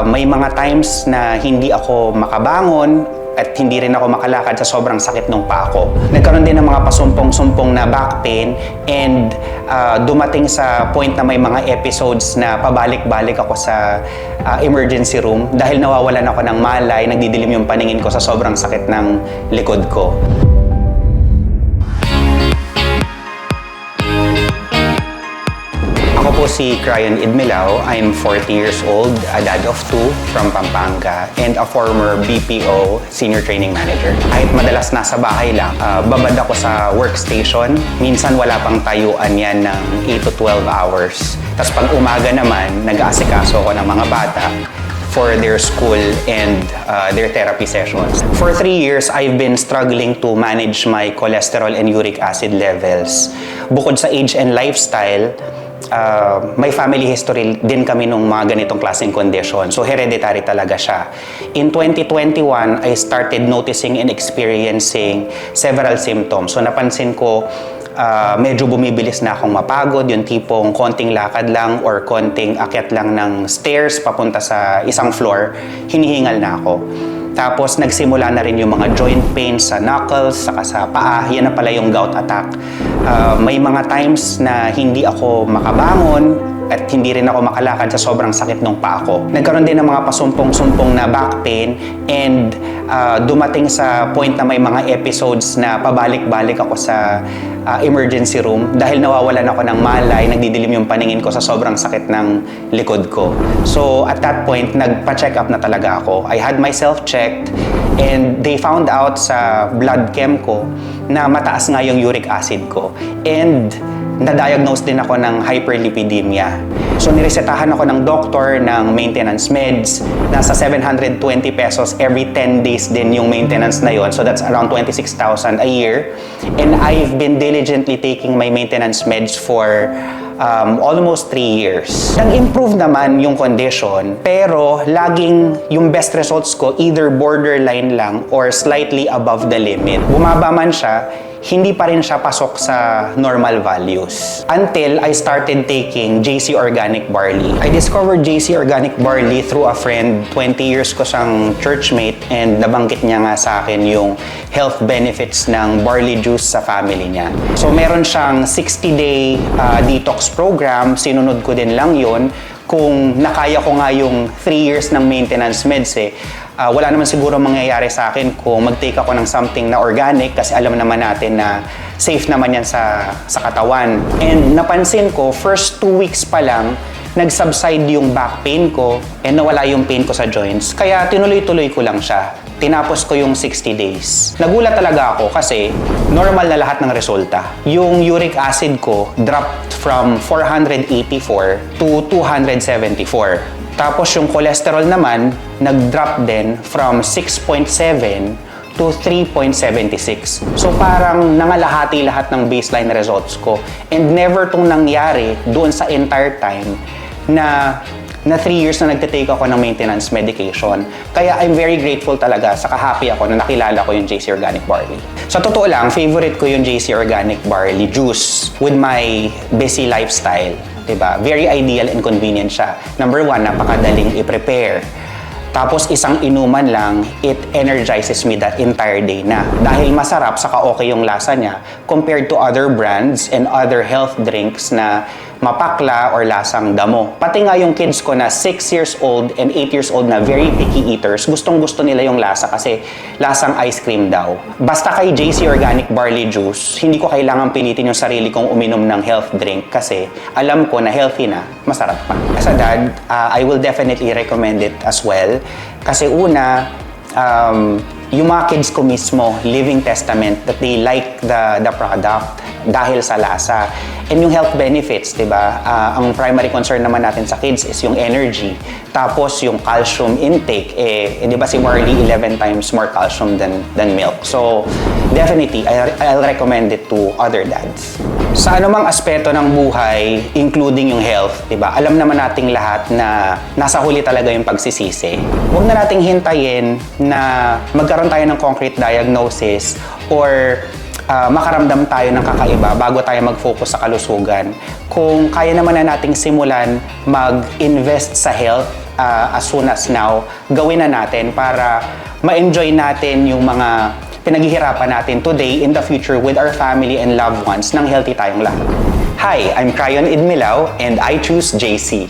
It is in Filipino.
May mga times na hindi ako makabangon at hindi rin ako makalakad sa sobrang sakit ng paa ko. Nagkaroon din ng mga pasumpong-sumpong na back pain and dumating sa point na may mga episodes na pabalik-balik ako sa emergency room dahil nawawalan ako ng malay, nagdidilim yung paningin ko sa sobrang sakit ng likod ko. Ako po si Cryon Idmilao. I'm 40 years old, a dad of 2 from Pampanga, and a former BPO Senior Training Manager. Kahit madalas nasa bahay lang, babad ako sa workstation. Minsan wala pang tayuan yan ng 8 to 12 hours. Tapos pag umaga naman, nag-aasikaso ako ng mga bata for their school and their therapy sessions. For 3 years, I've been struggling to manage my cholesterol and uric acid levels. Bukod sa age and lifestyle, may family history din kami nung mga ganitong klaseng condition. So, hereditary talaga siya. In 2021, I started noticing and experiencing several symptoms. So, napansin ko, medyo bumibilis na akong mapagod, yung tipong konting lakad lang or konting akyat lang ng stairs papunta sa isang floor, hinihingal na ako. Tapos nagsimula na rin yung mga joint pains sa knuckles, saka sa paa. Yan na pala yung gout attack. May mga times na hindi ako makabangon at hindi rin ako makalakad sa sobrang sakit ng paa ko. Nagkaroon din ng mga pasumpong-sumpong na back pain and dumating sa point na may mga episodes na pabalik-balik ako sa emergency room dahil nawawalan ako ng malay, nagdidilim yung paningin ko sa sobrang sakit ng likod ko. So at that point, nagpa-check up na talaga ako. I had myself checked and they found out sa blood chem ko na mataas nga yung uric acid ko. And na-diagnose din ako ng hyperlipidemia. So, niresetahan ako ng doktor ng maintenance meds. Nasa 720 pesos every 10 days din yung maintenance na yon. So, that's around 26,000 a year. And I've been diligently taking my maintenance meds for almost 3 years. Nag-improve naman yung condition, pero laging yung best results ko either borderline lang or slightly above the limit. Bumaba man siya, hindi pa rin siya pasok sa normal values. Until I started taking JC Organic Barley. I discovered JC Organic Barley through a friend. 20 years ko siyang churchmate and nabanggit niya nga sa akin yung health benefits ng barley juice sa family niya. So meron siyang 60-day detox program. Sinunod ko din lang yun. Kung nakaya ko nga yung 3 years ng maintenance meds wala naman siguro mangyayari sa akin kung mag-take ako ng something na organic kasi alam naman natin na safe naman yan sa katawan. And napansin ko, first 2 weeks pa lang, nag-subside yung back pain ko and nawala yung pain ko sa joints. Kaya tinuloy-tuloy ko lang siya. Tinapos ko yung 60 days. Nagulat talaga ako kasi normal na lahat ng resulta. Yung uric acid ko dropped from 484 to 274. Tapos yung cholesterol naman, nag-drop din from 6.7 to 3.76. So parang nangalahati lahat ng baseline results ko. And never tong nangyari doon sa entire time na 3 years na nagtitake ako ng maintenance medication. Kaya I'm very grateful talaga, saka happy ako na nakilala ko yung JC Organic Barley. Sa totoo lang, favorite ko yung JC Organic Barley juice with my busy lifestyle. Diba? Very ideal and convenient siya. Number 1, napakadaling i-prepare. Tapos isang inuman lang, it energizes me that entire day na. Dahil masarap, saka okay yung lasa niya compared to other brands and other health drinks na mapakla or lasang damo. Pati nga yung kids ko na 6 years old and 8 years old na very picky eaters, gustong-gusto nila yung lasa kasi lasang ice cream daw. Basta kay JC Organic Barley Juice, hindi ko kailangan pilitin yung sarili kong uminom ng health drink kasi alam ko na healthy na, masarap pa. As a dad, I will definitely recommend it as well. Kasi una, yung mga kids ko mismo, living testament that they like the product dahil sa lasa. And yung health benefits, diba? Ang primary concern naman natin sa kids is yung energy. Tapos yung calcium intake, di ba si barley 11 times more calcium than milk. So, definitely, I'll recommend it to other dads. Sa anumang aspeto ng buhay, including yung health, diba? Alam naman nating lahat na nasa huli talaga yung pagsisisi. Huwag na nating hintayin na magkaroon tayo ng concrete diagnosis or makaramdam tayo ng kakaiba bago tayo mag-focus sa kalusugan. Kung kaya naman na nating simulan mag-invest sa health as soon as now, gawin na natin para ma-enjoy natin yung mga pinaghihirapan natin today in the future with our family and loved ones nang healthy tayong lahat. Hi, I'm Cryon Idmilao and I choose JC.